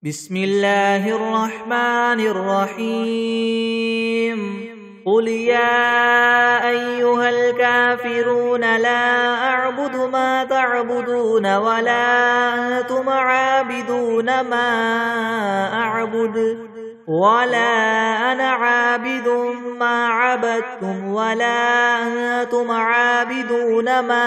بسم الله الرحمن الرحيم قل يا أيها الكافرون لا أعبد ما تعبدون ولا أنتم عابدون ما أعبد ولا أنا عابد ما عبدتم ولا أنتم عابدون ما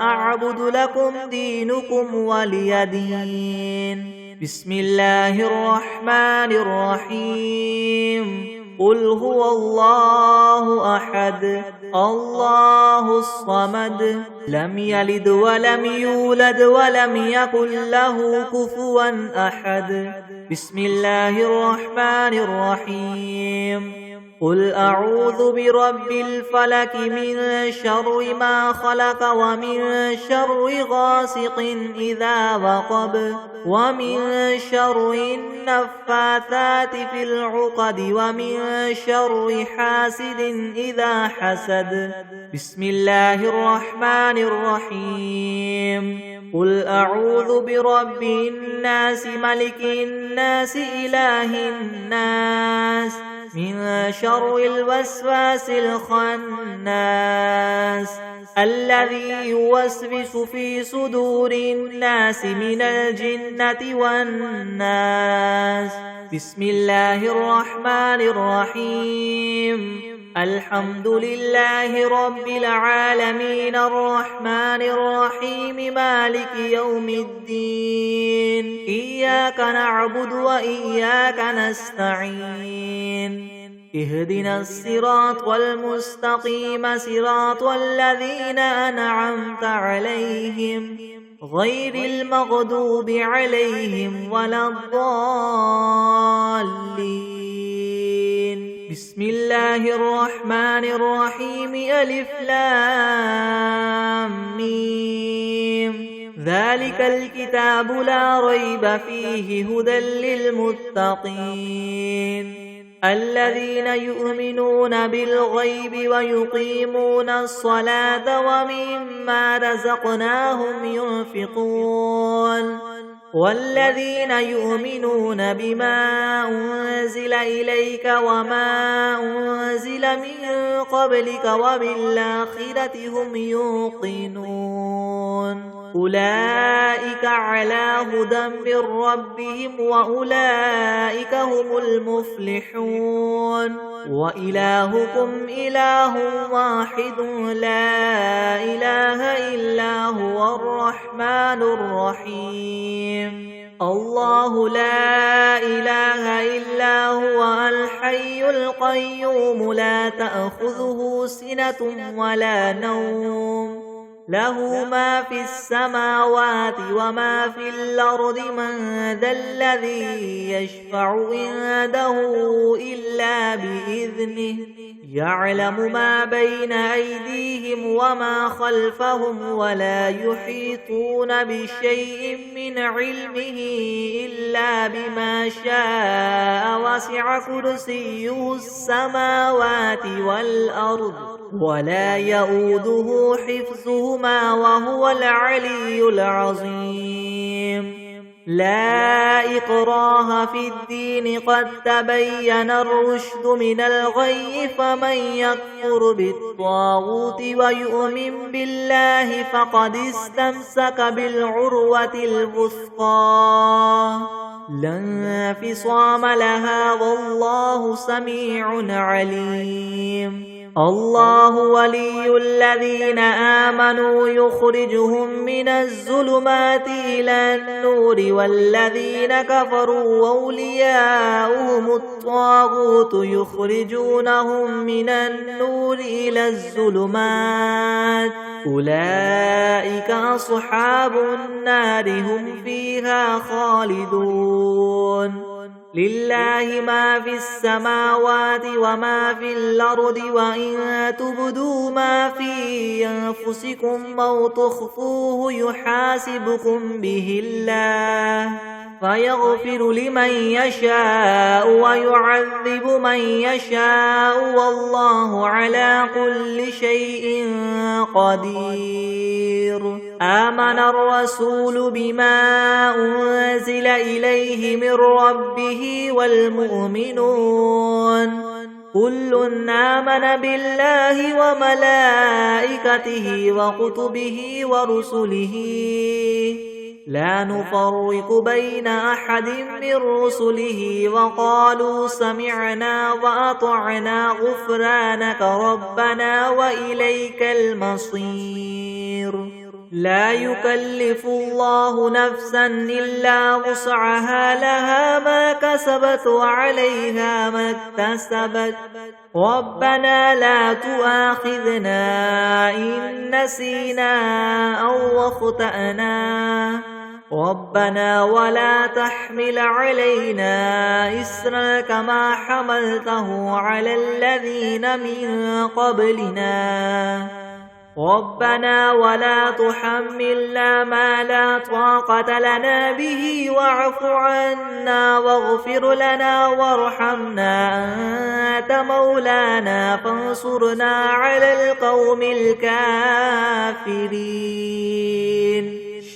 أعبد لكم دينكم ولي دين بسم الله الرحمن الرحيم قل هو الله أحد الله الصمد لم يلد ولم يولد ولم يكن له كفوا أحد بسم الله الرحمن الرحيم قل أعوذ برب الفلك من شر ما خلق ومن شر غاسق إذا وقب ومن شر النفاثات في العقد ومن شر حاسد إذا حسد بسم الله الرحمن الرحيم قل أعوذ برب الناس ملك الناس إله الناس من شر الوسواس الخناس الذي يوسوس في صدور الناس من الجنة والناس بسم الله الرحمن الرحيم الحمد لله رب العالمين الرحمن الرحيم مالك يوم الدين إياك نعبد وإياك نستعين اهدنا الصراط المستقيم صراط الذين أنعمت عليهم غير المغضوب عليهم ولا الضالين بسم الله الرحمن الرحيم ألف لام ميم ذلك الكتاب لا ريب فيه هدى للمتقين الذين يؤمنون بالغيب ويقيمون الصلاة ومما رزقناهم ينفقون والذين يؤمنون بما أنزل إليك وما أنزل من قبلك وبالآخرة هم يوقنون أولئك على هدى من ربهم وأولئك هم المفلحون وإلهكم إله واحد لا إله إلا هو الرحمن الرحيم الله لا إله إلا هو الحي القيوم لا تأخذه سنة ولا نوم له ما في السماوات وما في الأرض من ذا الذي يشفع عنده إلا بإذنه يعلم ما بين أيديهم وما خلفهم ولا يحيطون بشيء من علمه إلا بما شاء وسع كرسيه السماوات والأرض ولا يؤوده حفظهما وهو العلي العظيم لا إكراه في الدين قد تبين الرشد من الغي فمن يكفر بالطاغوت ويؤمن بالله فقد استمسك بالعروة الوثقى لا انفصام لها والله سميع عليم الله ولي الذين آمنوا يخرجهم من الظلمات إلى النور والذين كفروا أولياؤهم الطاغوت يخرجونهم من النور إلى الظلمات أولئك أصحاب النار هم فيها خالدون لله ما في السماوات وما في الأرض وإن تبدوا ما في أنفسكم أو تخفوه يحاسبكم به الله فيغفر لمن يشاء ويعذب من يشاء والله على كل شيء قدير. آمن الرسول بما أنزل إليه من ربه والمؤمنون كل آمن بالله وملائكته وكتبه ورسله لا نفرق بين أحد من رسله وقالوا سمعنا وأطعنا غفرانك ربنا وإليك المصير. لا يكلف الله نفسا إلا وسعها لها ما كسبت وعليها ما اكتسبت ربنا لا تؤاخذنا إن نسينا أو أخطأنا ربنا ولا تحمل علينا إسرا كما حملته على الذين من قبلنا ربنا ولا تحملنا ما لا طاقة لنا به واعف عنا واغفر لنا وارحمنا أنت مولانا فانصرنا على القوم الكافرين.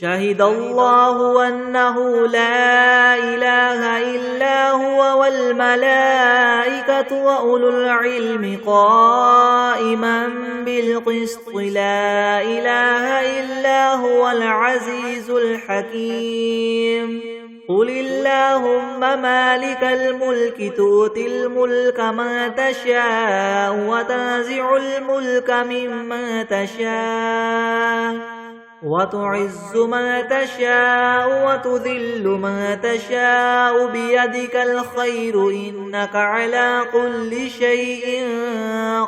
شهد الله أنه لا إله إلا هو والملائكة وأولو العلم قائما بالقسط لا إله إلا هو العزيز الحكيم. قل اللهم مالك الملك تؤتي الملك من تشاء وتنزع الملك ممن تشاء وتعز من تشاء وتذل من تشاء بيدك الخير إنك على كل شيء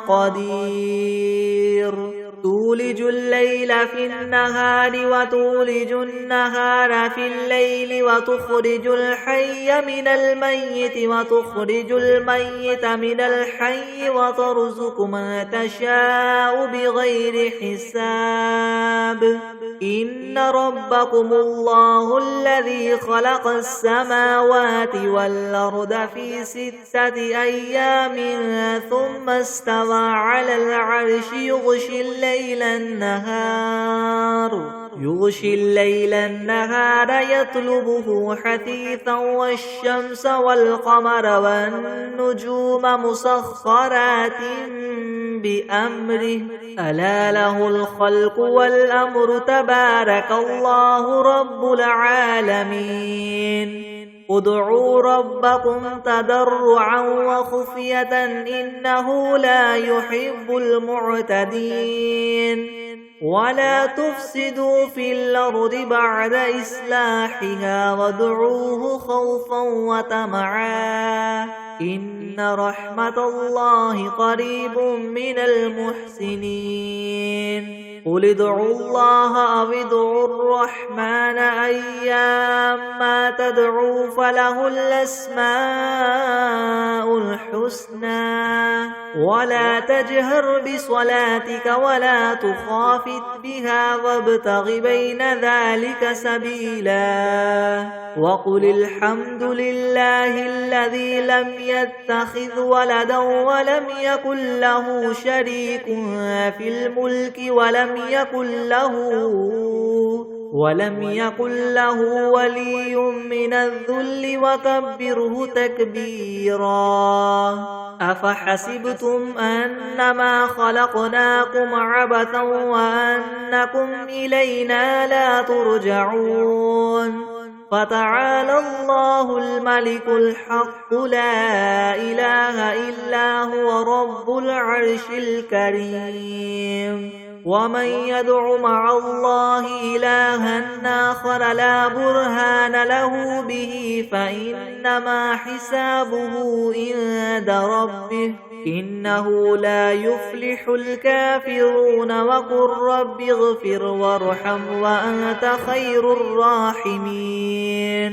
قدير. تولج الليل في النهار وتولج النهار في الليل وتخرج الحي من الميت وتخرج الميت من الحي وترزق من تشاء بغير حساب. إن ربكم الله الذي خلق السماوات والأرض في 6 أيام ثم استوى على العرش يغشي الليل النهار يطلبه حثيثا والشمس والقمر والنجوم مسخرات بأمره ألا له الخلق والأمر تبارك الله رب العالمين. ادعوا ربكم تضرعا وخفية إنه لا يحب المعتدين. ولا تفسدوا في الأرض بعد إصلاحها وادعوه خوفا وطمعا إن رحمة الله قريب من المحسنين. قل ادعوا الله أو ادعوا الرحمن أيما تدعوا فله الأسماء الحسنى ولا تجهر بصلاتك ولا تخافت بها وابتغ بين ذلك سبيلا. وقل الحمد لله الذي لم يتخذ ولدا ولم يكن له شريك في الملك ولم يكن له ولي من الذل وكبره تكبيرا. أفحسبتم أنما خلقناكم عبثا وأنكم إلينا لا ترجعون. فتعالى الله الملك الحق لا إله إلا هو رب العرش الكريم. ومن يدع مع الله إلها آخر لا برهان له به فإنما حسابه عند ربه إنه لا يفلح الكافرون. وقل رب اغفر وارحم وأنت خير الراحمين.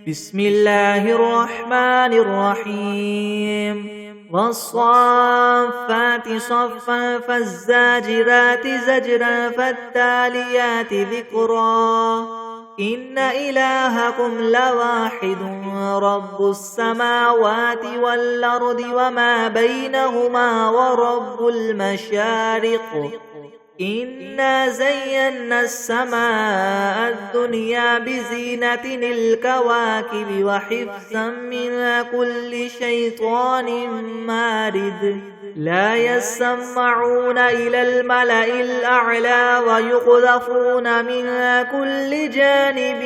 بسم الله الرحمن الرحيم. والصافات صفا فالزاجرات زجرا فالتاليات ذكرا إن إلهكم لواحد رب السماوات والأرض وما بينهما ورب المشارق إنا زينا السماء الدنيا بزينة الكواكب وحفظا من كل شيطان مارد لا يسمعون إلى الملأ الأعلى ويقذفون من كل جانب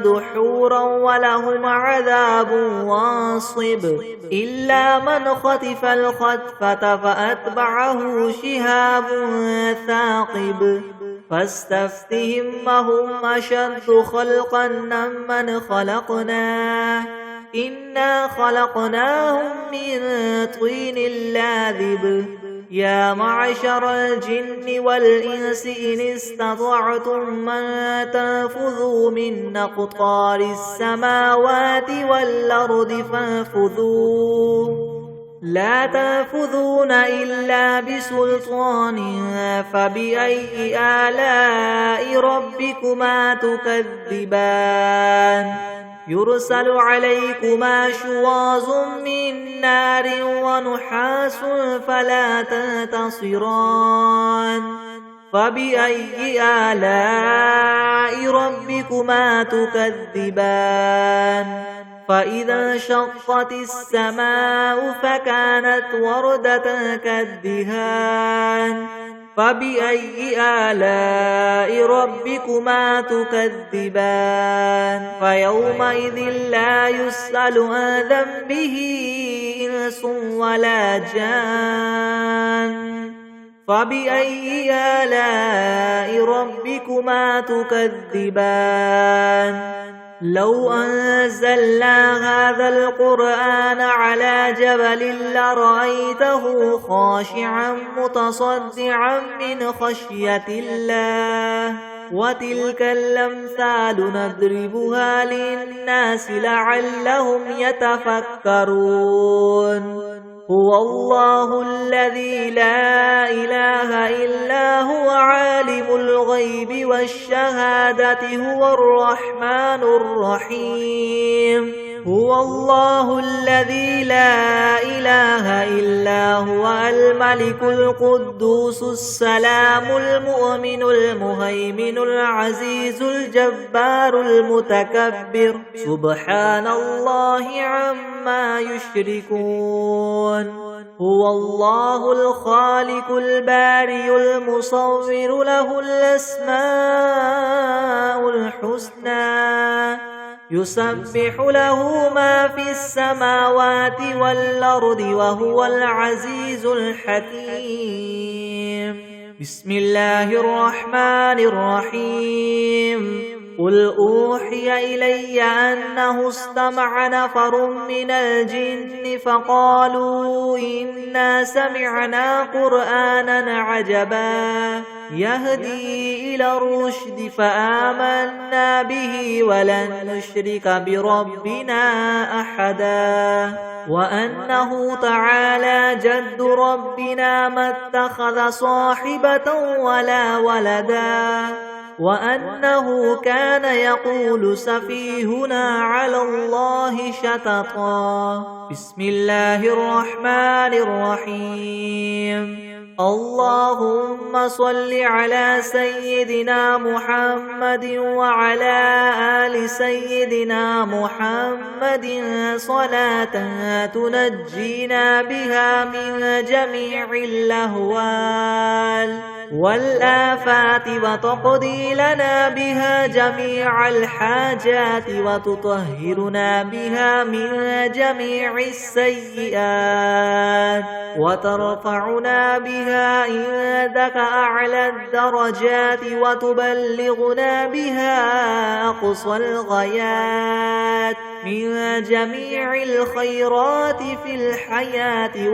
دحورا ولهم عذاب واصب إلا من خطف الخطفة فأتبعه شهاب ثاقب فاستفتهم هم أشد خلقا ممن خلقنا إنا خلقناهم من طين لاذب يا معشر الجن والإنس إن استطعتم من تنفذوا من أقطار السماوات والأرض فانفذوا لا تنفذون إلا بسلطان فبأي آلاء ربكما تكذبان يرسل عليكما شواظ من نار ونحاس فلا تنتصران فبأي آلاء ربكما تكذبان فإذا انشقت السماء فكانت وردة كالدهان فبأي آلاء ربكما تكذبان فيومئذ لا يسأل عن ذنبه إنس ولا جان فبأي آلاء ربكما تكذبان لو أنزلنا هذا القرآن على جبل لرأيته خاشعا متصدعا من خشية الله وتلك الأمثال نضربها للناس لعلهم يتفكرون هو الله الذي لا إله إلا هو عالم الغيب والشهادة هو الرحمن الرحيم هو الله الذي لا إله إلا هو الملك القدوس السلام المؤمن المهيمن العزيز الجبار المتكبر سبحان الله عما يشركون هو الله الخالق البارئ المصور له الأسماء الحسنى يسبح له ما في السماوات والأرض وهو العزيز الحكيم بسم الله الرحمن الرحيم قل أوحي إلي أنه استمع نفر من الجن فقالوا إنا سمعنا قرآنا عجبا يهدي إلى الرشد فآمنا به ولن نشرك بربنا أحدا وأنه تعالى جد ربنا ما اتخذ صاحبة ولا ولدا وأنه كان يقول سفيهنا على الله شططا بسم الله الرحمن الرحيم اللهم صل على سيدنا محمد وعلى آل سيدنا محمد صلاة تنجينا بها من جميع الأهوال والآفات وتقضي لنا بها جميع الحاجات وتطهرنا بها من جميع السيئات وترفعنا بها عندك أعلى الدرجات وتبلغنا بها أقصى الغايات من جميع الخيرات في الحياة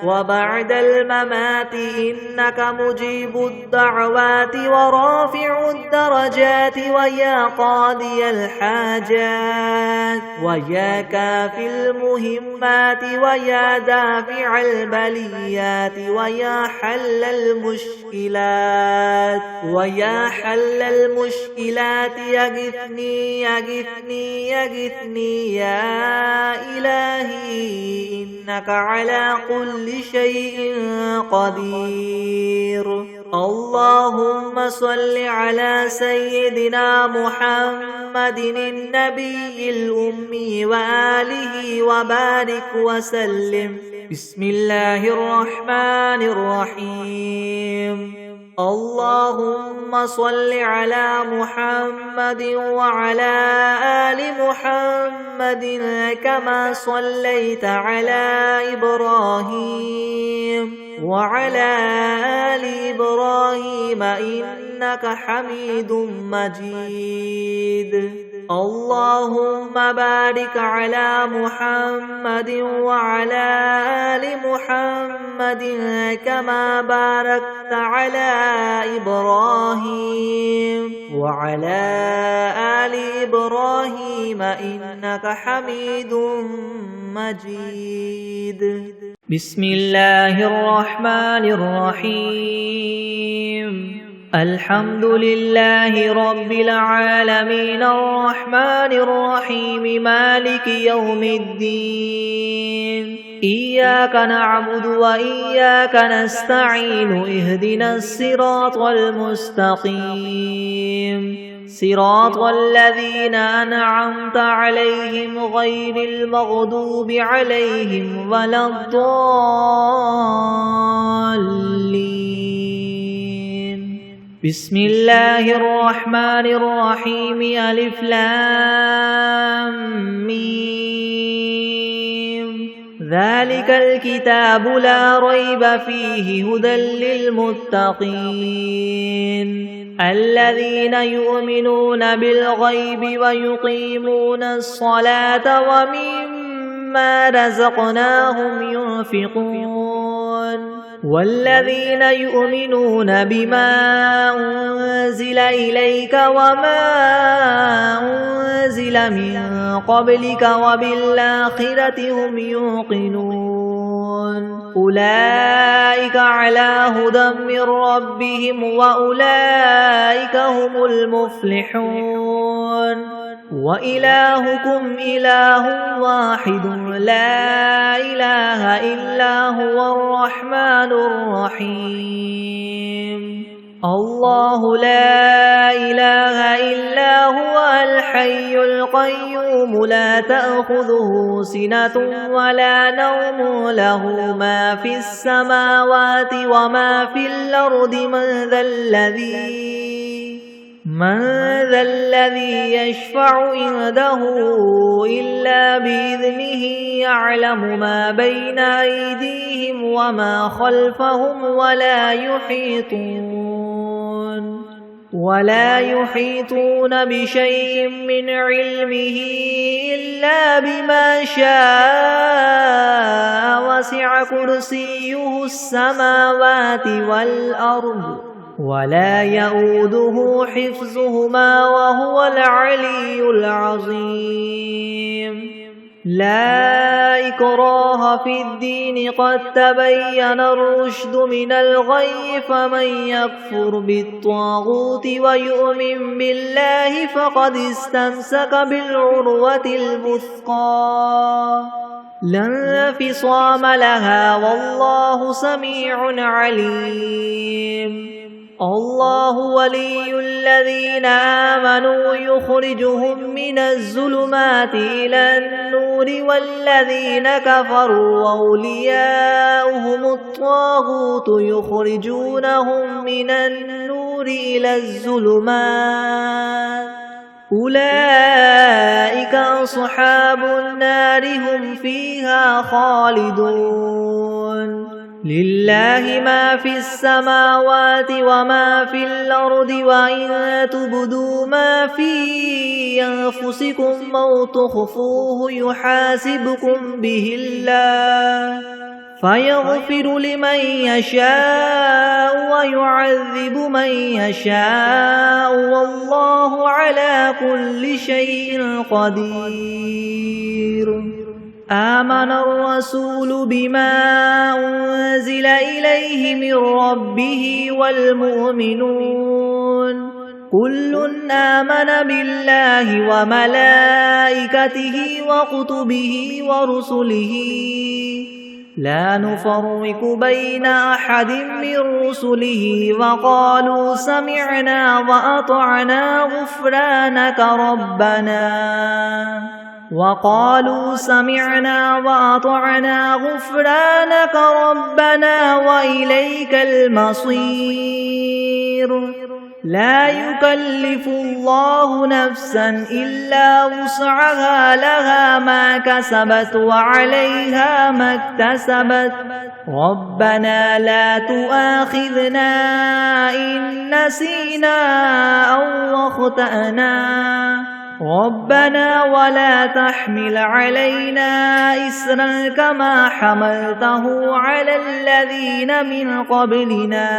وبعد الممات إنك مجيب الدعوات ورافع الدرجات ويا قاضي الحاجات ويا كافي المهمات ويا دافع البليات ويا حل المشكلات يغثني يا إلهي إنك على كل شيء قدير. اللهم صل على سيدنا محمد النبي الأمي وآله وبارك وسلم. بسم الله الرحمن الرحيم. اللهم صل على محمد وعلى آل محمد كما صليت على إبراهيم وعلى آل إبراهيم إنك حميد مجيد. اللهم بارك على محمد وعلى آل محمد كما باركت على إبراهيم وعلى آل إبراهيم إنك حميد مجيد. بسم الله الرحمن الرحيم. الحمد لله رب العالمين الرحمن الرحيم مالك يوم الدين. إياك نعبد وإياك نستعين اهدنا الصراط المستقيم صراط الذين أنعمت عليهم غير المغضوب عليهم ولا الضالين. بسم الله الرحمن الرحيم. ألف لام ميم. ذلك الكتاب لا ريب فيه هدى للمتقين الذين يؤمنون بالغيب ويقيمون الصلاة ومما رزقناهم ينفقون والذين يؤمنون بما أنزل إليك وما أنزل من قبلك وبالآخرة هم يوقنون أولئك على هدى من ربهم وأولئك هم المفلحون. وإلهكم إله واحد لا إله إلا هو الرحمن الرحيم. الله لا إله إلا هو الحي القيوم لا تأخذه سنة ولا نوم له ما في السماوات وما في الأرض من ذا الذي يشفع عنده إلا بإذنه يعلم ما بين أيديهم وما خلفهم ولا يحيطون بشيء من علمه إلا بما شاء وسع كرسيه السماوات والأرض ولا يؤوده حفظهما وهو العلي العظيم. لا إكراه في الدين قد تبين الرشد من الغي فمن يكفر بالطاغوت ويؤمن بالله فقد استمسك بالعروة الوثقى لا انفصام لها والله سميع عليم. الله ولي الذين آمنوا يخرجهم من الظلمات إلى النور والذين كفروا أولياؤهم الطاغوت يخرجونهم من النور إلى الظلمات أولئك أصحاب النار هم فيها خالدون. لله ما في السماوات وما في الأرض وإن تبدوا ما في أنفسكم أو تخفوه يحاسبكم به الله فيغفر لمن يشاء ويعذب من يشاء والله على كل شيء قدير. آمن الرسول بما أنزل إليه من ربه والمؤمنون كل آمن بالله وملائكته وكتبه ورسله لا نفرق بين أحد من رسله وقالوا سمعنا وأطعنا غفرانك ربنا وإليك المصير. لا يكلف الله نفسا إلا وسعها لها ما كسبت وعليها ما اكتسبت ربنا لا تؤاخذنا إن نسينا أو أخطأنا ربنا ولا تحمل علينا إسرا كما حملته على الذين من قبلنا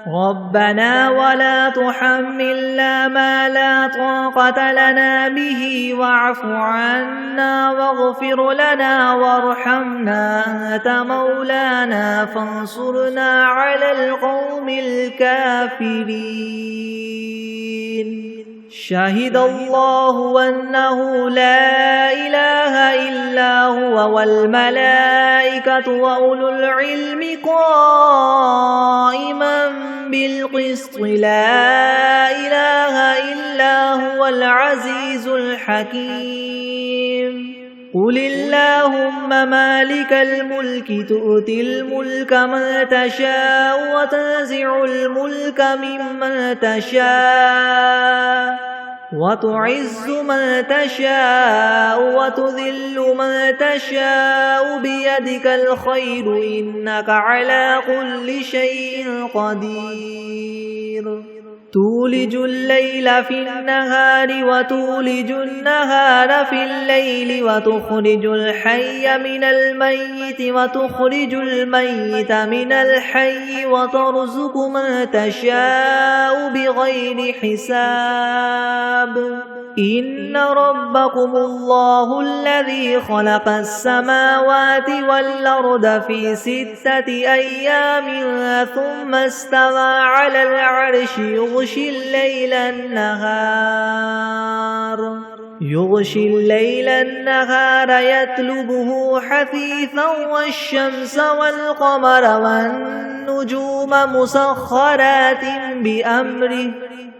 ربنا ولا تحملنا ما لا طاقة لنا به واعف عنا واغفر لنا وارحمنا أنت مولانا فانصرنا على القوم الكافرين. شهد الله أنه لا إله إلا هو والملائكة وأولو العلم قائما بالقسط لا إله إلا هو العزيز الحكيم. قل اللهم مالك الملك تؤتي الملك من تشاء وتنزع الملك ممن تشاء وتعز من تشاء وتذل من تشاء بيدك الخير إنك على كل شيء قدير. تولج الليل في النهار وتولج النهار في الليل وتخرج الحي من الميت وتخرج الميت من الحي وترزق من تشاء بغير حساب. إن ربكم الله الذي خلق السماوات والأرض في 6 أيام ثم استوى على العرش يغشي الليل النهار يطلبه حثيثا والشمس والقمر والنجوم مسخرات بأمره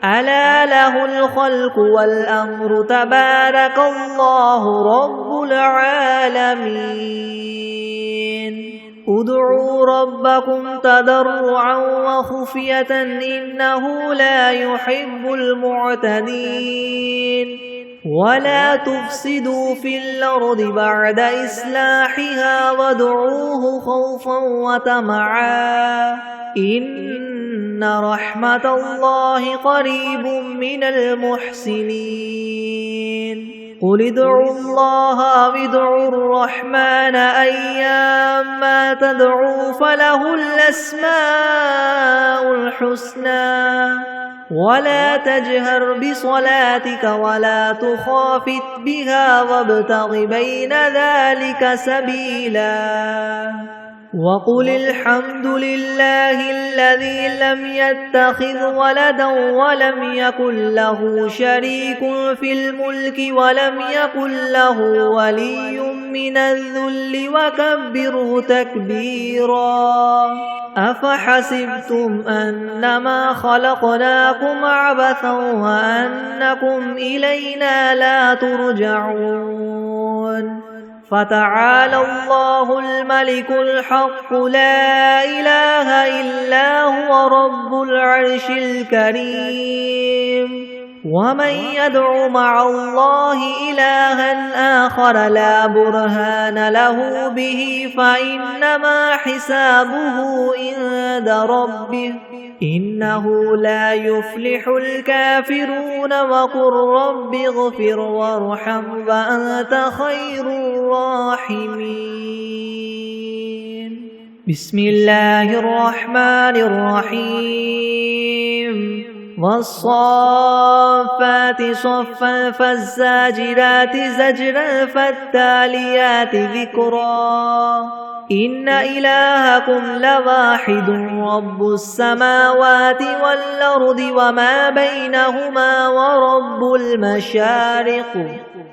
ألا له الخلق والأمر تبارك الله رب العالمين. ادعوا ربكم تضرعا وخفية إنه لا يحب المعتدين. ولا تفسدوا في الأرض بعد إصلاحها وادعوه خوفا وطمعا إن رحمة الله قريب من المحسنين. قل ادعوا الله أو ادعوا الرحمن أيما تدعوا فله الأسماء الحسنى ولا تجهر بصلاتك ولا تخافت بها وابتغ بين ذلك سبيلا. وقل الحمد لله الذي لم يتخذ ولدا ولم يكن له شريك في الملك ولم يكن له ولي من الذل وكبره تكبيرا. أفحسبتم أنما خلقناكم عبثا وأنكم إلينا لا ترجعون. فتعالى الله الملك الحق لا إله إلا هو رب العرش الكريم. ومن يدع مع الله إلها آخر لا برهان له به فإنما حسابه عند ربه إنه لا يفلح الكافرون وقل رب اغفر وارحم وأنت خير الراحمين. بسم الله الرحمن الرحيم. والصافات صفا فالزاجرات زجرا فالتاليات ذكرا إن إلهكم لواحد رب السماوات والأرض وما بينهما ورب المشارق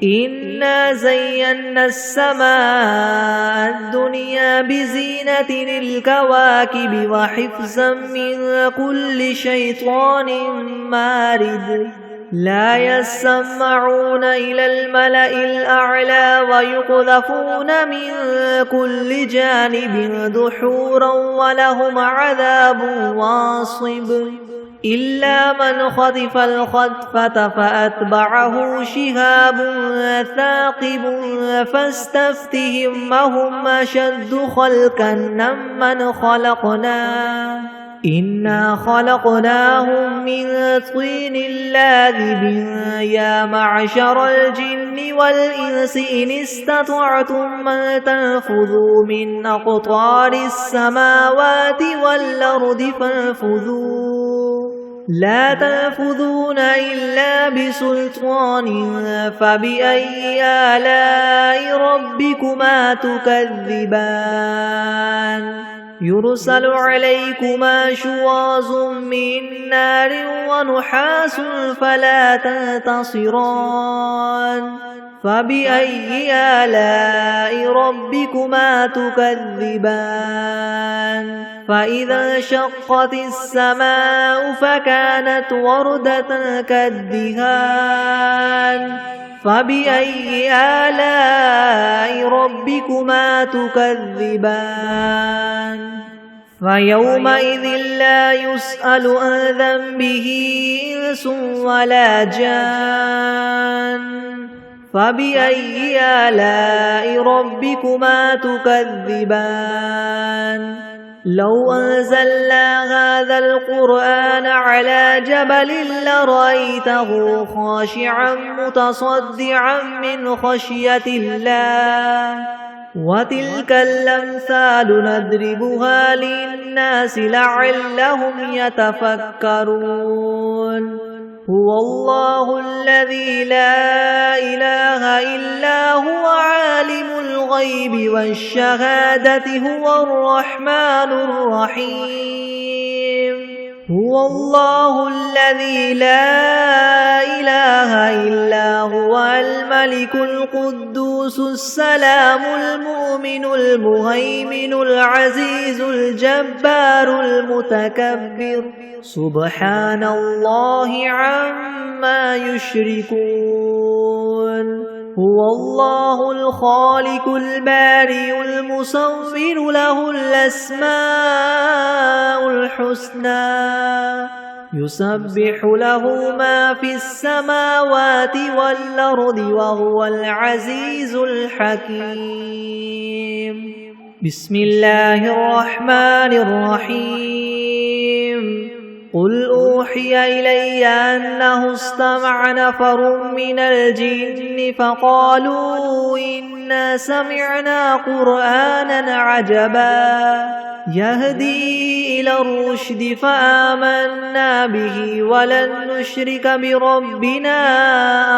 إنا زينا السماء الدنيا بزينة الكواكب وحفظا من كل شيطان مارد لا يسمعون إلى الملأ الأعلى ويقذفون من كل جانب دحورا ولهم عذاب واصب إلا من خطف الخطفة فأتبعه شهاب ثاقب فاستفتهم أهم أشد خلقا ممن خلقنا إنا خلقناهم من طين لاذب يا معشر الجن والإنس إن استطعتم أن تنفذوا من أقطار السماوات والأرض فانفذوا لا تنفذون إلا بسلطان فبأي آلاء ربكما تكذبان يرسل عليكما شواظ من نار ونحاس فلا تنتصران فبأي آلاء ربكما تكذبان فإذا انشقت السماء فكانت وردة كالدهان فبأي آلاء ربكما تكذبان فيومئذ لا يسأل عن ذنبه إنس ولا جان فبأي آلاء ربكما تكذبان لو أنزلنا هذا القرآن على جبل لرأيته خاشعا متصدعا من خشية الله وتلك الأمثال نضربها للناس لعلهم يتفكرون هو الله الذي لا إله إلا هو عالم الغيب والشهادة هو الرحمن الرحيم هو الله الذي لا إله إلا هو الملك القدوس السلام المؤمن المهيمن العزيز الجبار المتكبر سبحان الله عما يشركون هو الله الخالق البارئ المصور له الأسماء الحسنى يسبح له ما في السماوات والأرض وهو العزيز الحكيم بسم الله الرحمن الرحيم قل أوحي إلي أنه استمع نفر من الجن فقالوا إنا سمعنا قرآنا عجبا يهدي إلى الرشد فآمنا به ولن نشرك بربنا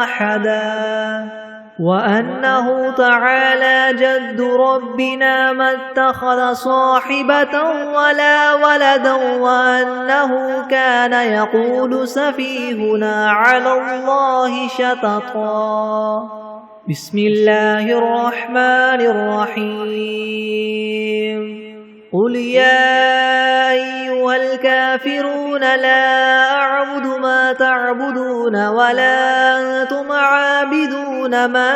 أحدا وأنه تعالى جد ربنا ما اتخذ صاحبة ولا ولدا وأنه كان يقول سفيهنا على الله شططا بسم الله الرحمن الرحيم قل يا أيها الكافرون لا أعبد ما تعبدون ولا أنتم عابدون ما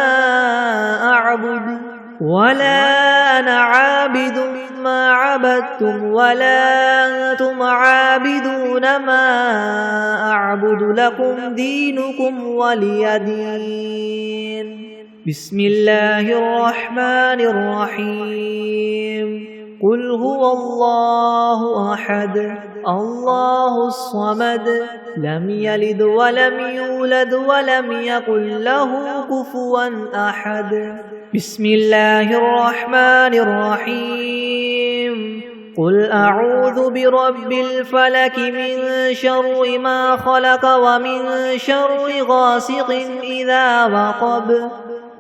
أعبد ولا أنا عابد ما عبدتم ولا أنتم عابدون تعبدون ما أعبد لكم دينكم ولي دين. بسم الله الرحمن الرحيم. قل هو الله أحد الله الصمد لم يلد ولم يولد ولم يكن له كفوا أحد. بسم الله الرحمن الرحيم. قل أعوذ برب الفلك من شر ما خلق ومن شر غاسق إذا وقب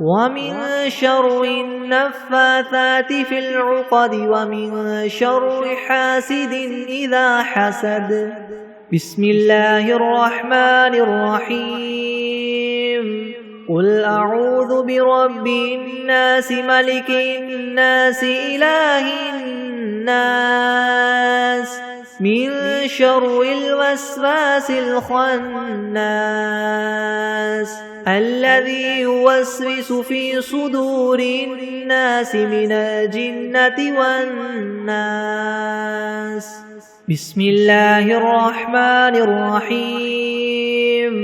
ومن شر النفاثات في العقد ومن شر حاسد إذا حسد. بسم الله الرحمن الرحيم. قل أعوذ برب الناس ملك الناس إله الناس من شر الوسواس الخناس الذي يوسوس في صدور الناس من الجنة والناس. بسم الله الرحمن الرحيم.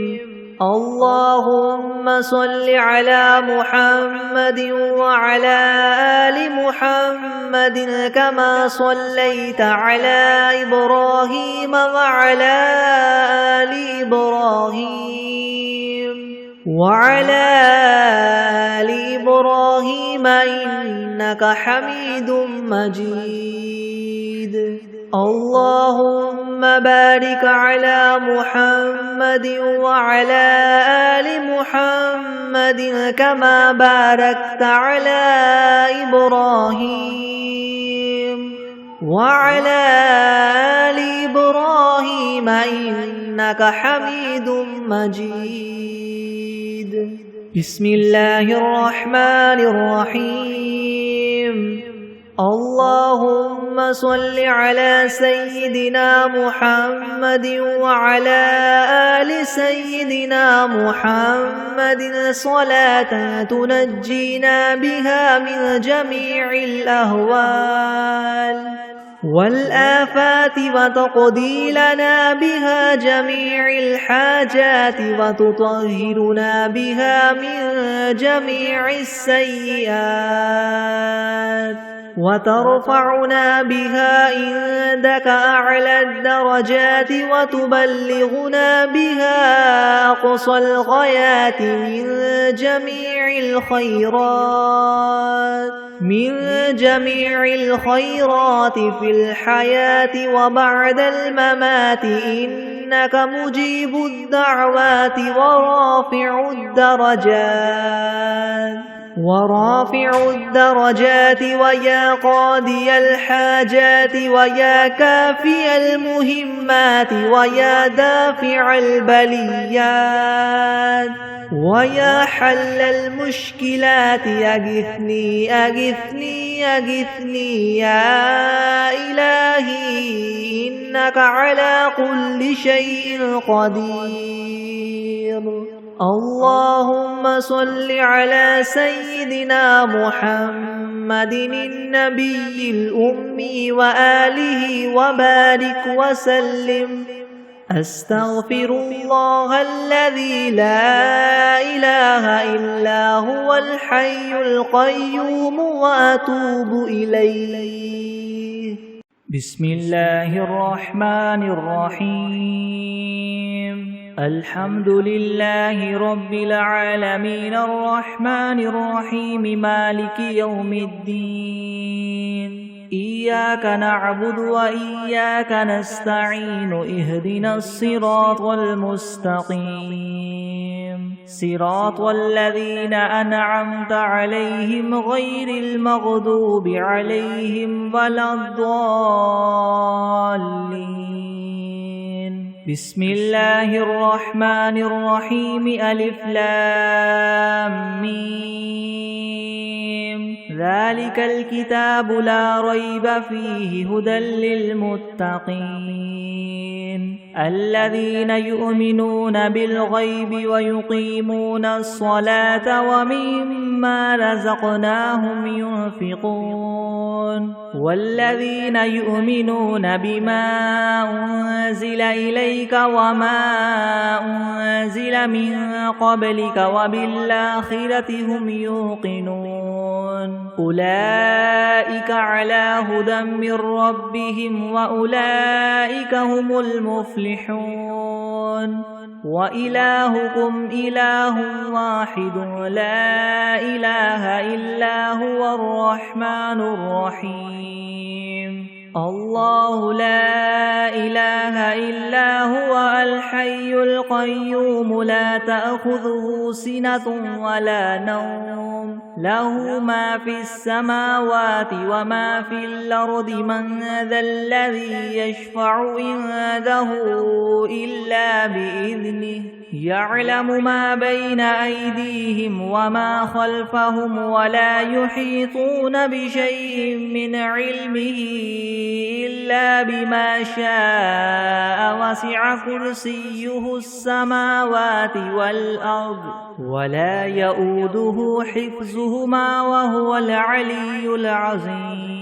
اللهم صل على محمد وعلى آل محمد كما صليت على إبراهيم وعلى آل إبراهيم إنك حميد مجيد. اللهم بارك على محمد وعلى آل محمد كما باركت على إبراهيم وعلى آل إبراهيم إنك حميد مجيد. بسم الله الرحمن الرحيم. اللهم صل على سيدنا محمد وعلى آل سيدنا محمد صلاة تنجينا بها من جميع الأهوال والآفات وتقضي لنا بها جميع الحاجات وتطهرنا بها من جميع السيئات وترفعنا بها عندك أعلى الدرجات وتبلغنا بها أقصى الغايات من جميع الخيرات في الحياة وبعد الممات إنك مجيب الدعوات ورافع الدرجات ويا قاضي الحاجات ويا كافي المهمات ويا دافع البليات ويا حل المشكلات أغثني أغثني أغثني يا إلهي إنك على كل شيء قدير. اللهم صل على سيدنا محمد النبي الأمي وآله وبارك وسلم. أستغفر الله الذي لا إله إلا هو الحي القيوم وأتوب إليه. بسم الله الرحمن الرحيم. الحمد لله رب العالمين الرحمن الرحيم مالك يوم الدين. إياك نعبد وإياك نستعين اهدنا الصراط المستقيم صراط الذين أنعمت عليهم غير المغضوب عليهم ولا الضالين. بسم الله الرحمن الرحيم. ألف لام ميم. ذلك الكتاب لا ريب فيه هدى للمتقين. الذين يؤمنون بالغيب ويقيمون الصلاة ومما رزقناهم ينفقون والذين يؤمنون بما أنزل إليك وما أنزل من قبلك وبالآخرة هم يوقنون أولئك على هدى من ربهم وأولئك هم المفلحون وإلهكم إله واحد لا إله إلا هو الرحمن الرحيم الله لا إله إلا هو الحي القيوم لا تأخذه سنة ولا نوم له ما في السماوات وما في الأرض من ذا الذي يشفع عنده إلا بإذنه يعلم ما بين أيديهم وما خلفهم ولا يحيطون بشيء من علمه إلا بما شاء وسع كرسيه السماوات والأرض ولا يؤوده حفظهما وهو العلي العظيم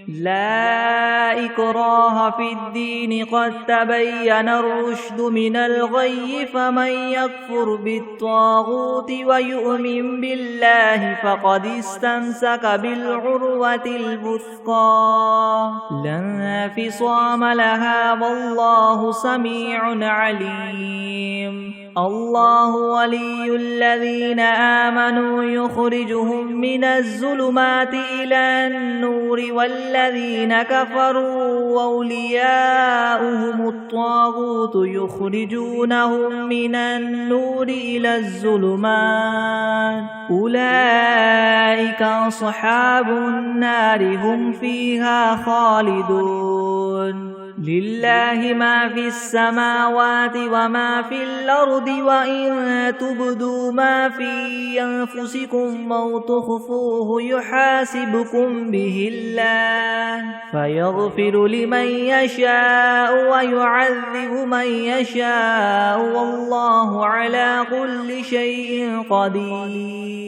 لا إكراه في الدين قد تبين الرشد من الغي فمن يكفر بالطاغوت ويؤمن بالله فقد استمسك بالعروة الوثقى لا انفصام لها والله سميع عليم الله ولي الذين آمنوا يخرجهم من الظلمات إلى النور والذين كفروا أولياؤهم الطاغوت يخرجونهم من النور إلى الظلمات أولئك أصحاب النار هم فيها خالدون لله ما في السماوات وما في الأرض وإن تبدوا ما في أنفسكم أو تخفوه يحاسبكم به الله فيغفر لمن يشاء ويعذب من يشاء والله على كل شيء قدير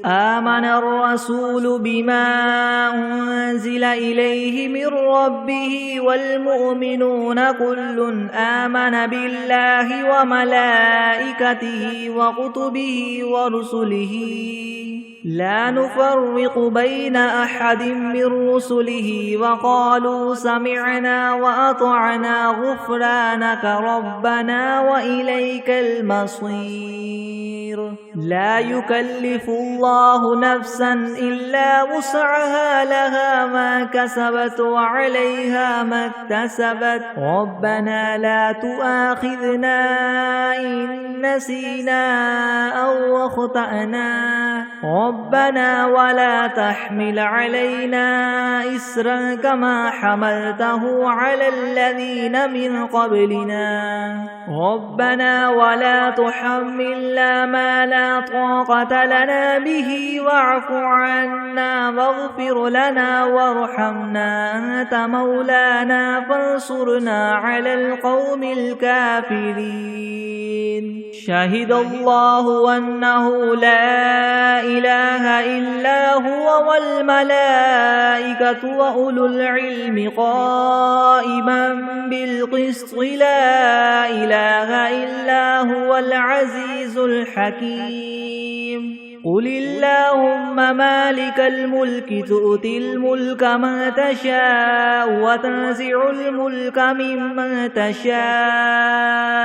آمن الرسول بما أنزل إليه من ربه والمؤمنون كل آمن بالله وملائكته وكتبه ورسله لا نفرق بين أحد من رسله وقالوا سمعنا وأطعنا غفرانك ربنا وإليك المصير لا يكلف الله نفسا إلا وسعها لها ما كسبت وعليها ما اكتسبت ربنا لا تؤاخذنا إن نسينا أو أخطأنا ربنا ولا تحمل علينا إسرا كما حملته على الذين من قبلنا ربنا ولا تحملنا ما لا طاقة لنا به واعف عنا واغفر لنا وارحمنا أنت مولانا فانصرنا على القوم الكافرين شهد الله أنه لا إله إلا هو والملائكة وأولو العلم قائما بالقسط لا إله إلا هو العزيز الحكيم قل اللهم مالك الملك تؤتي الملك من تشاء وتنزع الملك ممن تشاء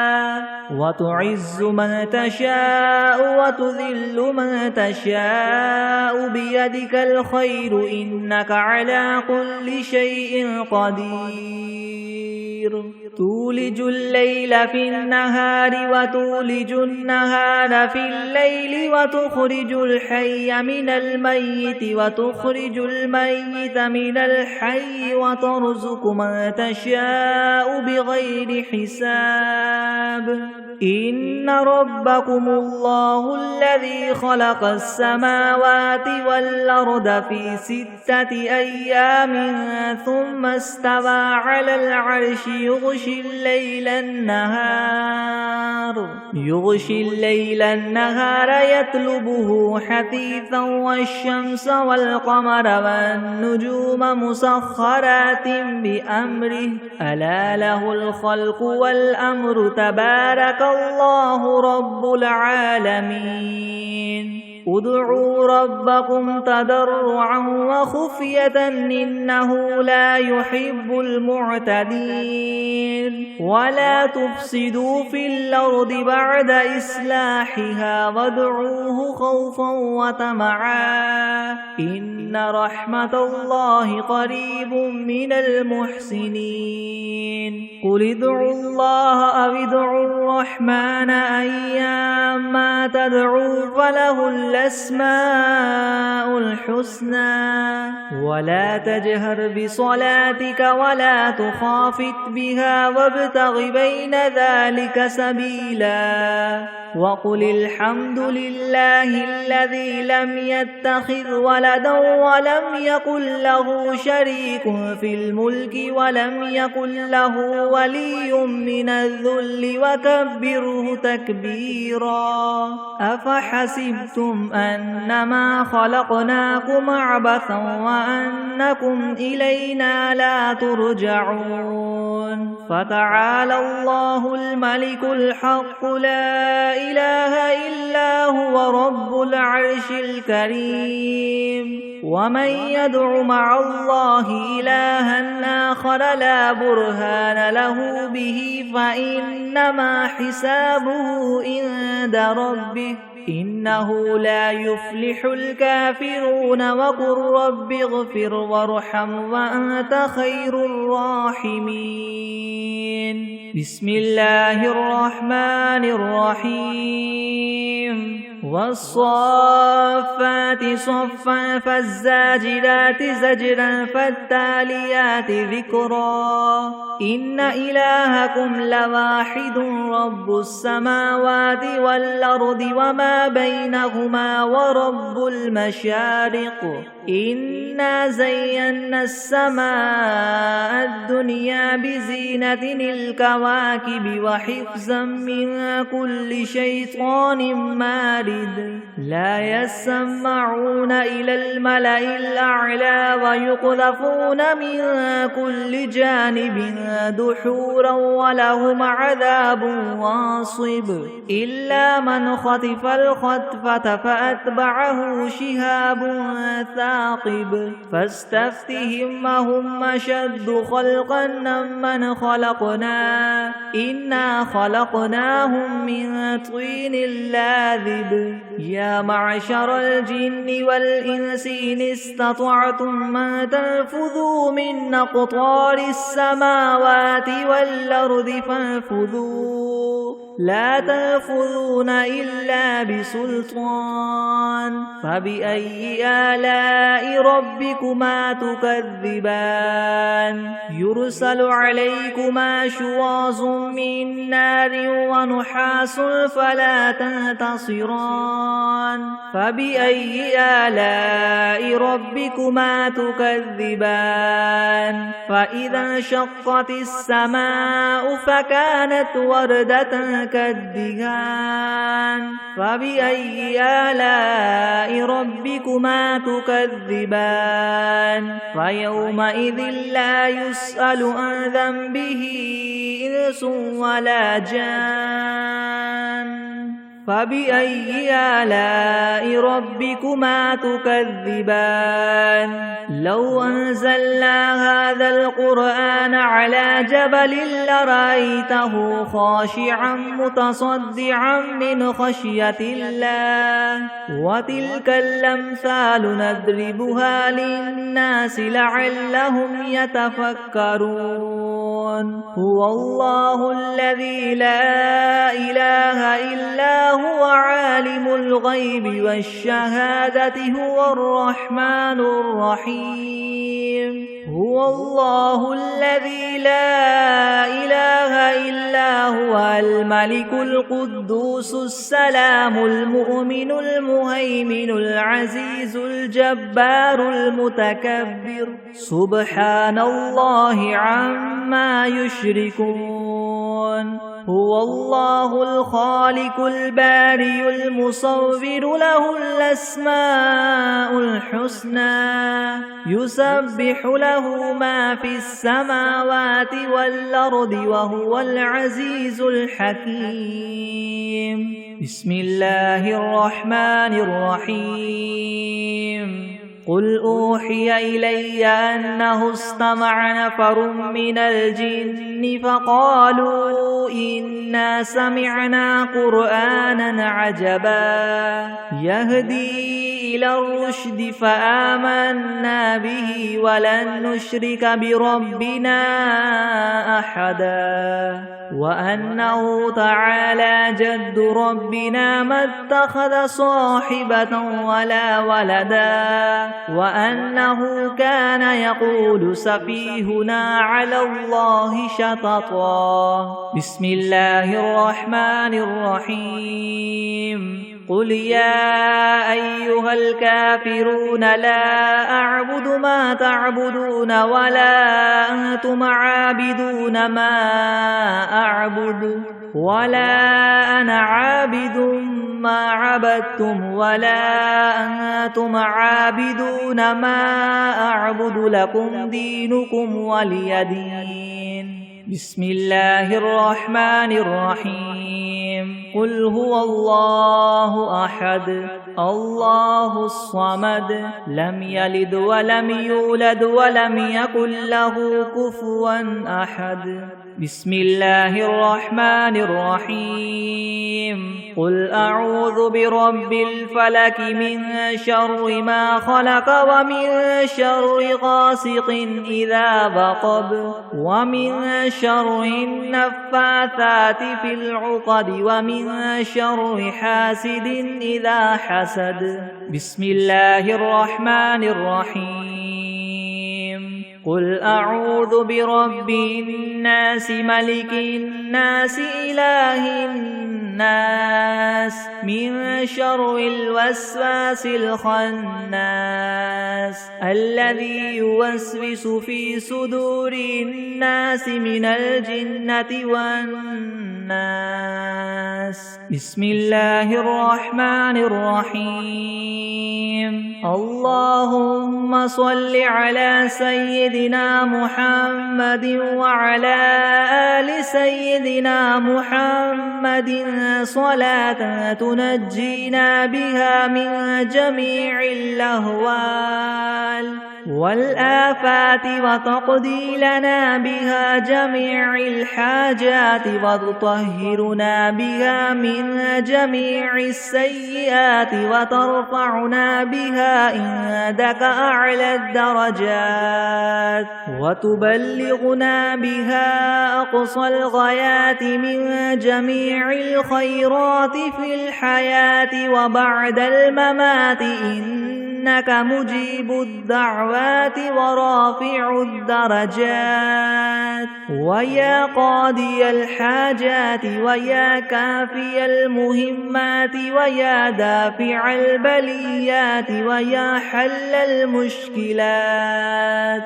وتعز من تشاء وتذل من تشاء بيدك الخير إنك على كل شيء قدير تولج الليل في النهار وتولج النهار في الليل وتخرج الحي من الميت وتخرج الميت من الحي وترزق من تشاء بغير حساب إن ربكم الله الذي خلق السماوات والأرض في 6 أيام ثم استوى على العرش يغشي الليل النهار يطلبه حثيثا والشمس والقمر والنجوم مسخرات بأمره ألا له الخلق والأمر تبارك الله رب العالمين ادعوا ربكم تضرعا وخفية إنه لا يحب المعتدين ولا تفسدوا في الأرض بعد إصلاحها وادعوه خوفا وطمعا إن رحمة الله قريب من المحسنين قل ادعوا الله أو ادعوا الرحمن أيما تدعوا فله الأسماء الحسنى ولا تجهر بصلاتك ولا تخافت بها وابتغ بين ذلك سبيلا وقل الحمد لله الذي لم يتخذ ولدا ولم يكن له شريك في الملك ولم يكن له ولي من الذل وكبره تكبيرا أفحسبتم أنما خلقناكم عبثا وأنكم إلينا لا ترجعون فتعالى الله الملك الحق لا إله إلا هو رب العرش الكريم ومن يدع مع الله إلها آخر لا برهان له به فإنما حسابه عند ربه إنه لا يفلح الكافرون وقل رب اغفر وارحم وأنت خير الراحمين بسم الله الرحمن الرحيم والصافات صفا فالزاجرات زجرا فالتاليات ذكرا إن إلهكم لواحد رب السماوات والأرض وما بينهما ورب المشارق إنا زينا السماء الدنيا بزينة الكواكب وحفظا من كل شيطان مارد لا يسمعون إلى الملأ الأعلى ويقذفون من كل جانب دحورا ولهم عذاب واصب إلا من خطف الخطفة فأتبعه شهاب ثاقب فاستفتهم أهم أشد خلقا ممن خلقنا إنا خلقناهم من طين لاذب يا معشر الجن والإنس إن استطعتم أن تنفذوا من أقطار السماوات والأرض فانفذوا لا تنفذون إلا بسلطان فبأي آلاء ربكما تكذبان يرسل عليكما شواظ من نار ونحاس فلا تنتصران فبأي آلاء ربكما تكذبان فإذا انشقت السماء فكانت وردة كالدهان فبأي آلاء ربكما تكذبان فيومئذ لا يسأل عن ذنبه إنس ولا جان فبأي آلاء ربكما تكذبان لو أنزلنا هذا القرآن على جبل لرأيته خاشعا متصدعا من خشية الله وتلك الأمثال نضربها للناس لعلهم يتفكرون هو الله الذي لا إله إلا هو عالم الغيب والشهادة هو الرحمن الرحيم هو الله الذي لا إله إلا هو الملك القدوس السلام المؤمن المهيمن العزيز الجبار المتكبر سبحان الله عما يشركون هو الله الخالق البارئ المصور له الأسماء الحسنى يسبح له ما في السماوات والأرض وهو العزيز الحكيم بسم الله الرحمن الرحيم قل أوحي إلي أنه استمع نفر من الجن فقالوا إنا سمعنا قرآنا عجبا يهدي إلى الرشد فآمنا به ولن نشرك بربنا أحدا وأنه تعالى جد ربنا ما اتخذ صاحبة ولا ولدا وأنه كان يقول سفيهنا على الله شططا بسم الله الرحمن الرحيم قل يا أيها الكافرون لا أعبد ما تعبدون ولا أنتم عابدون ما أعبد ولا أنا عابد ما عبدتم ولا أنتم عابدون ما أعبد لكم دينكم ولي دين بسم الله الرحمن الرحيم قل هو الله أحد الله الصمد لم يلد ولم يولد ولم يكن له كفوا أحد بسم الله الرحمن الرحيم قل أعوذ برب الفلك من شر ما خلق ومن شر غاسق إذا وقب ومن شر النفاثات في العقد ومن شر حاسد إذا حسد بسم الله الرحمن الرحيم قل أعوذ برب الناس ملك الناس إله الناس من شر الوسواس الخناس الذي يوسوس في صدور الناس من الجنة والناس بسم الله الرحمن الرحيم اللهم صل على سيدنا محمد وعلى آل سيدنا محمد صلاة تنجينا بها من جميع الأهوال والآفات وتقضي لنا بها جميع الحاجات وتطهرنا بها من جميع السيئات وترفعنا بها عندك أعلى الدرجات وتبلغنا بها أقصى الغايات من جميع الخيرات في الحياة وبعد الممات إنك مجيب الدعوات ورافع الدرجات ويا قاضي الحاجات ويا كافي المهمات ويا دافع البليات ويا حل المشكلات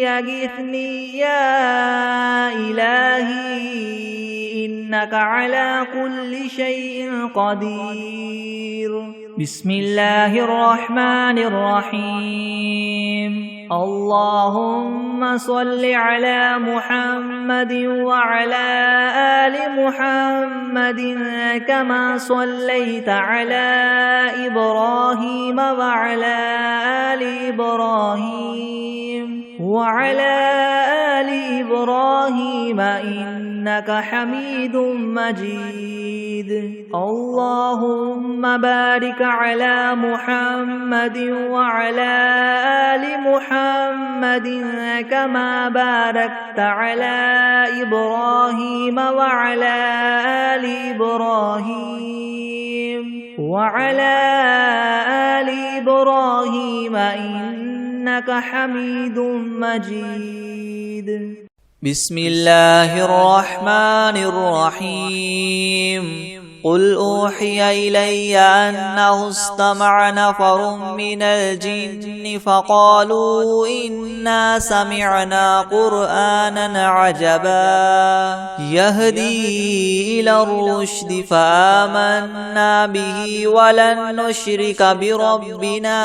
يغثني يا إلهي إنك على كل شيء قدير بسم الله الرحمن الرحيم اللهم صل على محمد وعلى آل محمد كما صليت على إبراهيم وعلى آل إبراهيم وعلى آل إبراهيم إنك حميد مجيد. اللهم بارك على محمد وعلى آل محمد كما باركت على إبراهيم وعلى آل إبراهيم وعلى آل إبراهيم إنك حميد مجيد. بسم الله الرحمن الرحيم. قل أوحي إلي أنه استمع نفر من الجن فقالوا إنا سمعنا قرآنا عجبا يهدي إلى الرشد فآمنا به ولن نشرك بربنا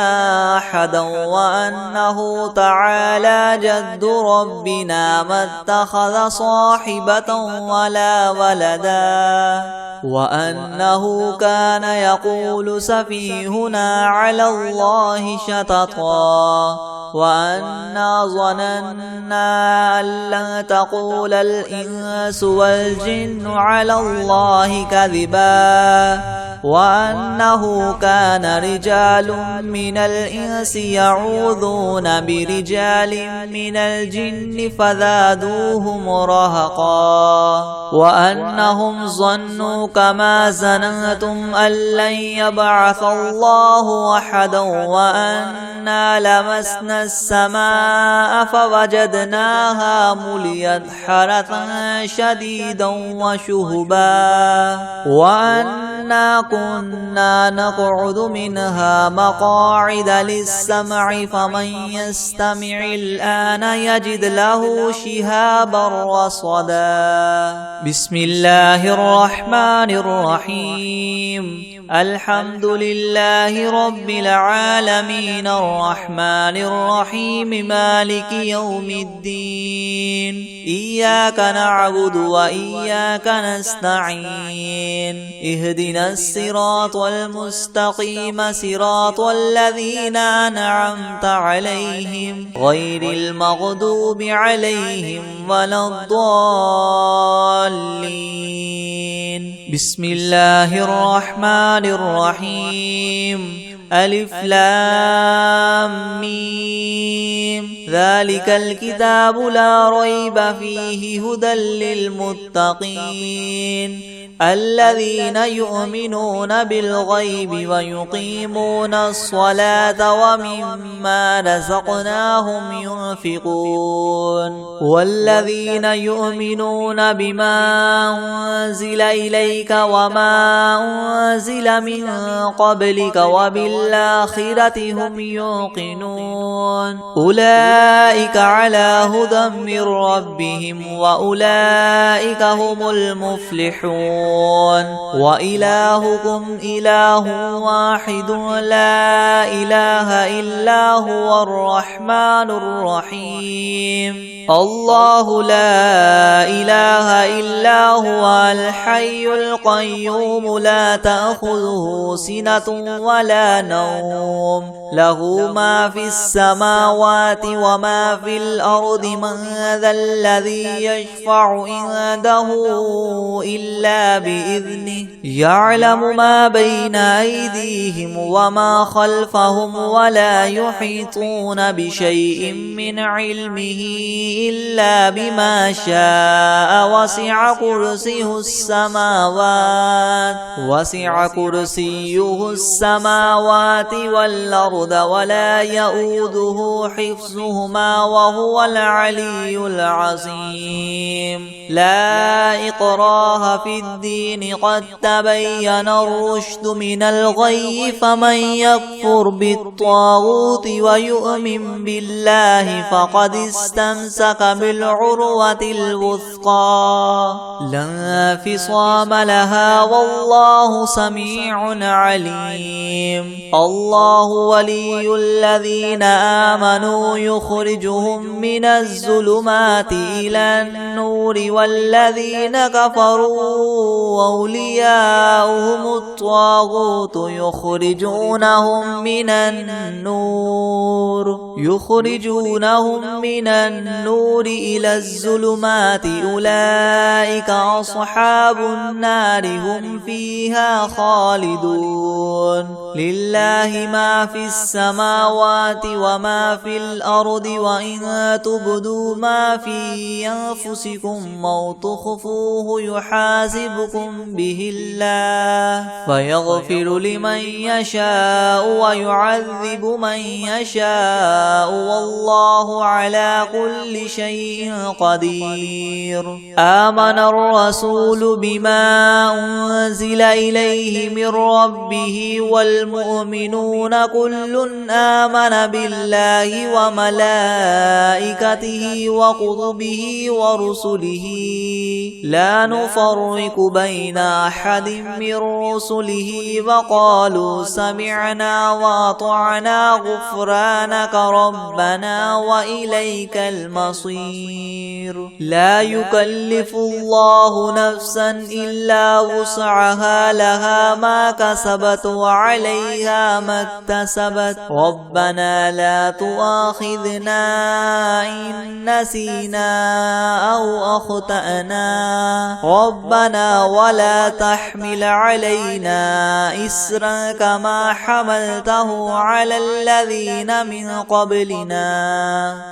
أحدا وأنه تعالى جد ربنا ما اتخذ صاحبة ولا ولدا وأنه كان يقول سفيهنا على الله شططا وأنا ظننا أن لن تقول الإنس والجن على الله كذبا وأنه كان رجال من الإنس يعوذون برجال من الجن فزادوهم رهقا وأنهم ظنوا كما ظننتم أن لن يبعث الله أحدا وأنا لمسنا السماء فوجدناها مليت حرسا شديدا وشهبا وأنا كنا نقعد منها مقاعد للسمع فمن يستمع الآن يجد له شهابا رصدا. بسم الله الرحمن الرحيم. الحمد لله رب العالمين الرحمن الرحيم مالك يوم الدين إياك نعبد وإياك نستعين اهدنا الصراط المستقيم صراط الذين أنعمت عليهم غير المغضوب عليهم ولا الضالين. بسم الله الرحمن الرحيم. ألف لام ميم ذلك الكتاب لا ريب فيه هدى للمتقين الذين يؤمنون بالغيب ويقيمون الصلاة ومما رزقناهم ينفقون والذين يؤمنون بما أنزل إليك وما أنزل من قبلك وبالآخرة هم يوقنون أولئك على هدى من ربهم وأولئك هم المفلحون. وإلهكم إله واحد لا إله إلا هو الرحمن الرحيم. الله لا إله إلا هو الحي القيوم لا تأخذه سنة ولا نوم له ما في السماوات وما في الأرض من ذا الذي يشفع عنده إلا بإذنه يعلم ما بين أيديهم وما خلفهم ولا يحيطون بشيء من علمه إلا بما شاء وسع كرسيه السماوات والأرض ولا يؤوده حفظهما وهو العلي العظيم. لا إكراه في الدين قد تبين الرشد من الغي فمن يكفر بالطاغوت ويؤمن بالله فقد استمسك بالعروة الوثقى لا انفصام لها والله سميع عليم. الله ولي الذين آمنوا يخرجهم من الظلمات إلى النور والذين كفروا وأولياؤهم الطاغوت يخرجونهم من النور إلى الظلمات أولئك أصحاب النار هم فيها خالدون لله ما في السماوات وما في الأرض وإن تبدوا ما في أنفسكم أو تخفوه يحاسبكم به الله فيغفر لمن يشاء ويعذب من يشاء والله على كل شيء قدير آمن الرسول بما أنزل إليه من ربه والمؤمنون كل آمن بالله وملائكته وكتبه ورسله لا نفرق بين أحد من رسله وقالوا سمعنا وأطعنا غفرانك ربنا وإليك المصير لا يكلف الله نفسا إلا وسعها لها ما كسبت وعليها ما اكتسبت ربنا لا تؤاخذنا إن نسينا أو أخطأنا ربنا ولا تحمل علينا إسرا كما حملته على الذين من قبلنا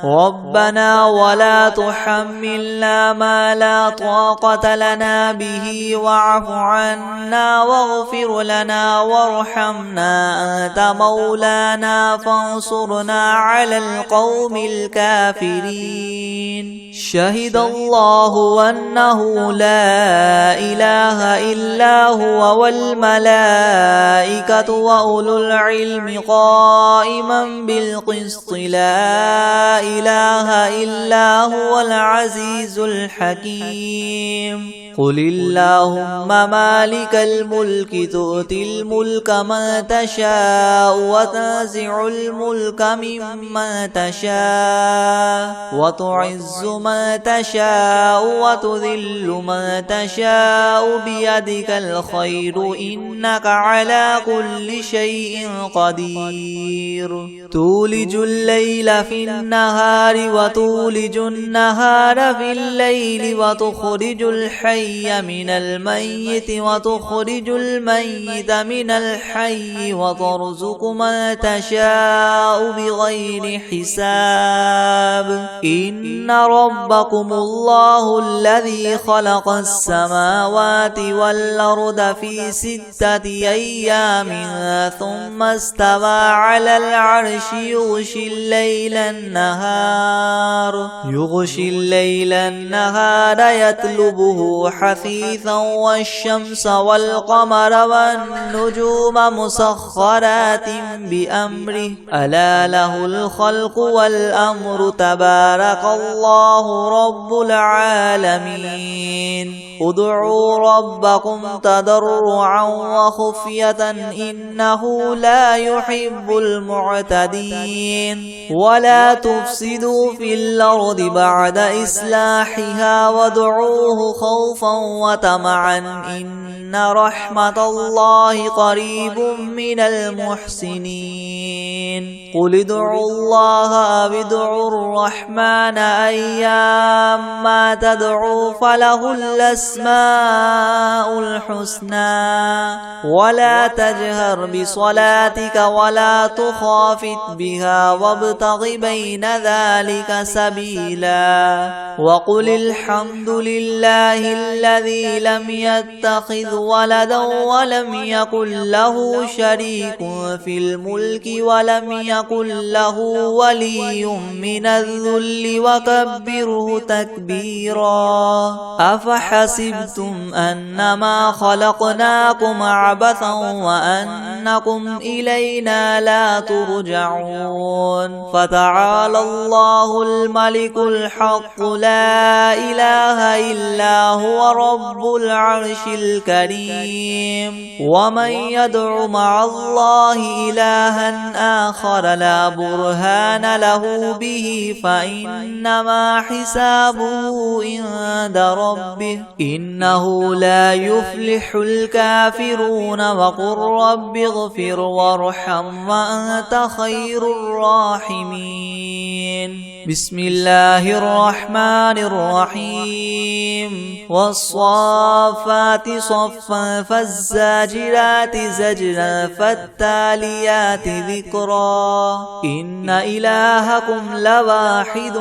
ربنا ولا تحملنا ما لا طاقة لنا به واعف عنا واغفر لنا وارحمنا أنت مولانا فانصرنا على القوم الكافرين شهد الله أنه لا إله إلا هو والملائكة وأولو العلم قائما بالقسط لا إله إلا هو العزيز الحكيم قل اللهم مالك الملك تؤتي الملك من تشاء وتنزع الملك ممن تشاء وتعز من تشاء وتذل من تشاء بيدك الخير إنك على كل شيء قدير تولج الليل في النهار وتولج النهار في الليل وتخرج الحي من الميت وتخرج الميت من الحي وترزق من تشاء بغير حساب إن ربكم الله الذي خلق السماوات والأرض في 6 أيام ثم استوى على العرش يغشي الليل النهار يطلبه حثيثا والشمس والقمر والنجوم مسخرات بأمره ألا له الخلق والأمر تبارك الله رب العالمين ادعوا ربكم تضرعا وخفية إنه لا يحب المعتدين ولا تفسدوا في الأرض بعد إصلاحها وادعوه خوفا وطمعا إن رحمة الله قريب من المحسنين قل ادعوا الله أو ادعوا الرحمن أيام ما تدعوا فله الأسماء الحسنى ولا تجهر بصلاتك ولا تخافت بها وابتغ بين ذلك سبيلا وقل الحمد لله الذي لم يتخذ ولدا ولم يكن له شريك في الملك ولم يكن له ولي من الذل وكبره تكبيرا أفحسبتم أنما خلقناكم عبثا وأنكم إلينا لا ترجعون فتعالى الله الملك الحق لا إله إلا هو رب العرش الكريم ومن يدع مع الله إلها آخر لا برهان له به فإنما حسابه عند ربه إنه لا يفلح يفلح الكافرون وقل رب اغفر وارحم وأنت خير الراحمين. بسم الله الرحمن الرحيم. والصافات صفا فالزاجرات زجرا فالتاليات ذكرا إن إلهكم لواحد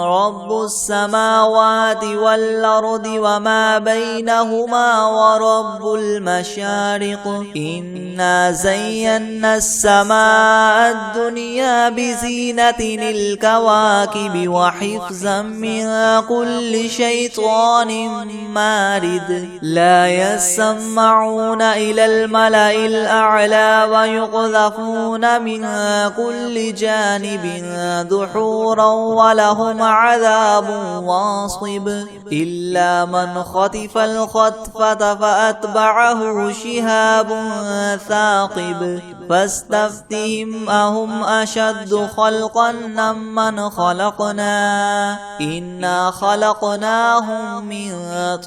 رب السماوات والأرض وما بينهما ورب المشارق إنا زينا السماء الدنيا بزينة الكواكب وحفظا من كل شيطان مارد لا يسمعون إلى الملأ الأعلى ويقذفون من كل جانب دحورا ولهم عذاب واصب إلا من خطف الخطفة فأتبعه شهاب ثاقب فاستفتهم أهم أشد خلقا ممن خلقنا إنا خلقناهم من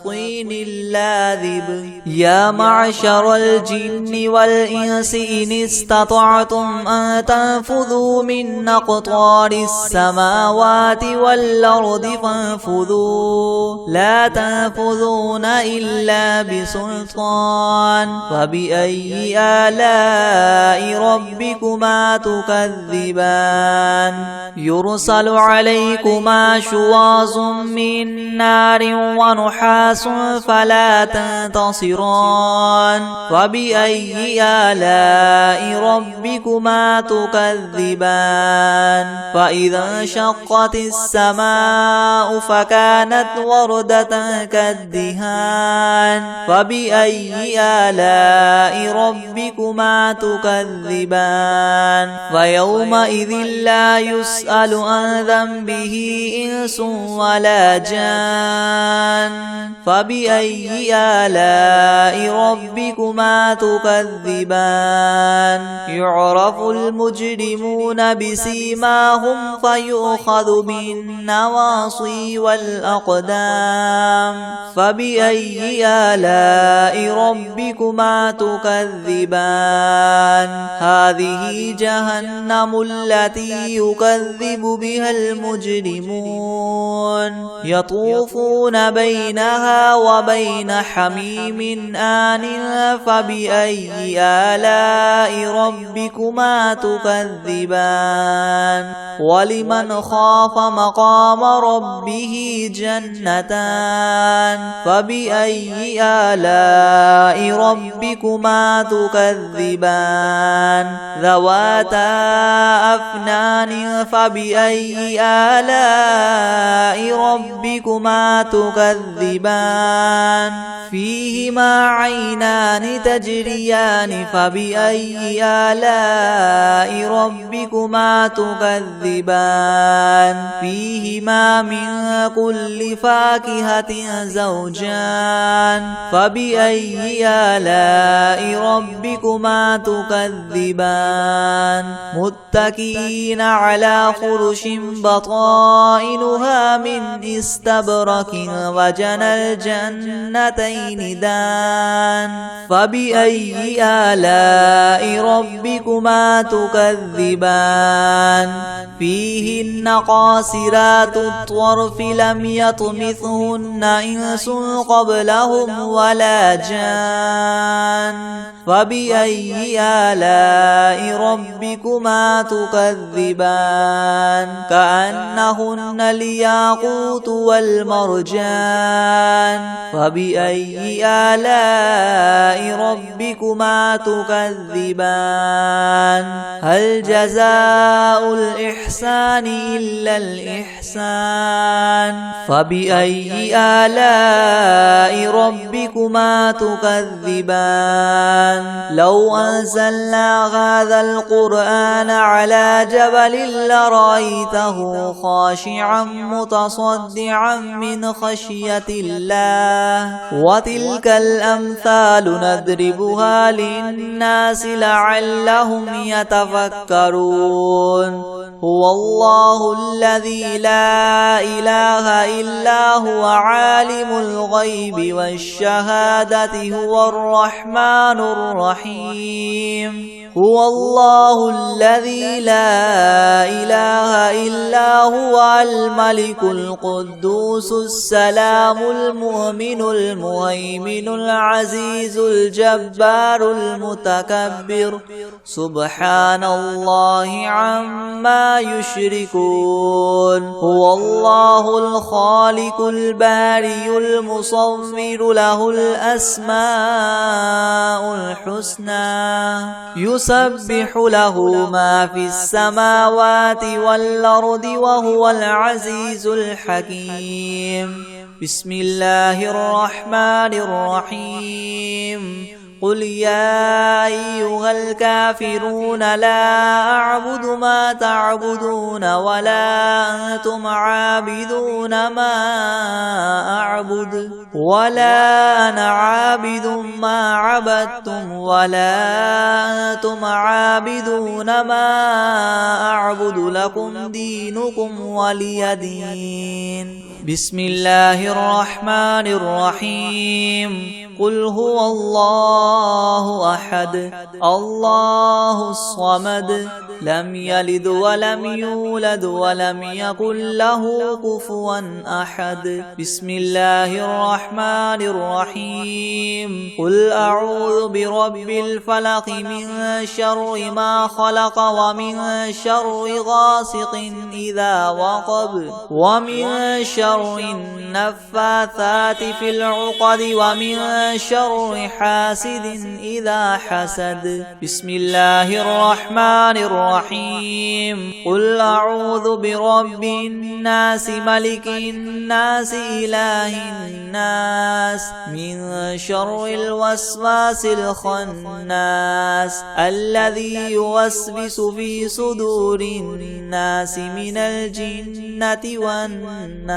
طين لاذب يا معشر الجن والإنس إن استطعتم أن تنفذوا من أقطار السماوات والأرض فانفذوا لا تنفذون إلا بسلطان فبأي آلاء ربكما تكذبان يرسل عليكما شواظ من نار ونحاس فلا تنتصران فبأي آلاء ربكما تكذبان فإذا انشقت السماء فكانت وردة كالدهان فبأي آلاء ربكما تكذبان فيومئذ لا يسأل عن ذنبه إنس ولا جان فبأي آلاء ربكما تكذبان يعرف المجرمون بسيماهم فيؤخذ بالنواصي والأقدام فبأي آلاء ربكما تكذبان هذه جهنم التي يكذب بها المجرمون يطوفون بينها وبين حميم آن فبأي آلاء ربكما تكذبان ولمن خاف مقام ربه جنتان فبأي آلاء ربكما تكذبان ذواتا أفنان فبأي آلاء ربكما تكذبان فيهما عينان تجريان فبأي آلاء ربكما تكذبان فيهما من كل فاكهة زوجان فبأي آلاء ربكما تكذبان متكئين على فرش بطائنها من استبرق وجنى الجنتين دان فبأي آلاء ربكما تكذبان فيهن قاصرات الطرف لم يطمثهن إنس قبلهم ولا جان فبأي آلاء ربكما تكذبان كأنهن الياقوت والمرجان فبأي آلاء ربكما تكذبان هل جزاء الإحسان إلا الإحسان فبأي آلاء ربكما تكذبان لو أنزلنا هذا القرآن على جبل لرأيته خاشعا متصدعا من خشية الله وتلك الأمثال نضربها للناس لعلهم يتفكرون هو الله الذي الذي لا إله إلا هو عالم الغيب والشهادة هو الرحمن الرحيم هو الله الذي لا إله إلا هو الملك القدوس السلام المؤمن المهيمن العزيز الجبار المتكبر سبحان الله عما يشركون هو الله الخالق البارئ المصور له الأسماء الحسنى يسبح له ما في السماوات والأرض وهو العزيز الحكيم بسم الله الرحمن الرحيم قل يا أيها الكافرون لا أعبد ما تعبدون ولا أنتم عابدون ما أعبد ولا أنا عابد ما عبدتم ولا أنتم عابدون ما أعبد لكم دينكم ولي دين بسم الله الرحمن الرحيم قل هو الله أحد الله الصمد لم يلد ولم يولد ولم يكن له كفوا أحد بسم الله الرحمن الرحيم قل أعوذ برب الفلق من شر ما خلق ومن شر غاسق إذا وقب ومن شر النفاثات في العقد ومن شر حاسد إذا حسد بسم الله الرحمن الرحيم قل أعوذ برب الناس ملك الناس إله الناس من شر الوسواس الخناس الذي يوسوس في صدور الناس من الجنة والناس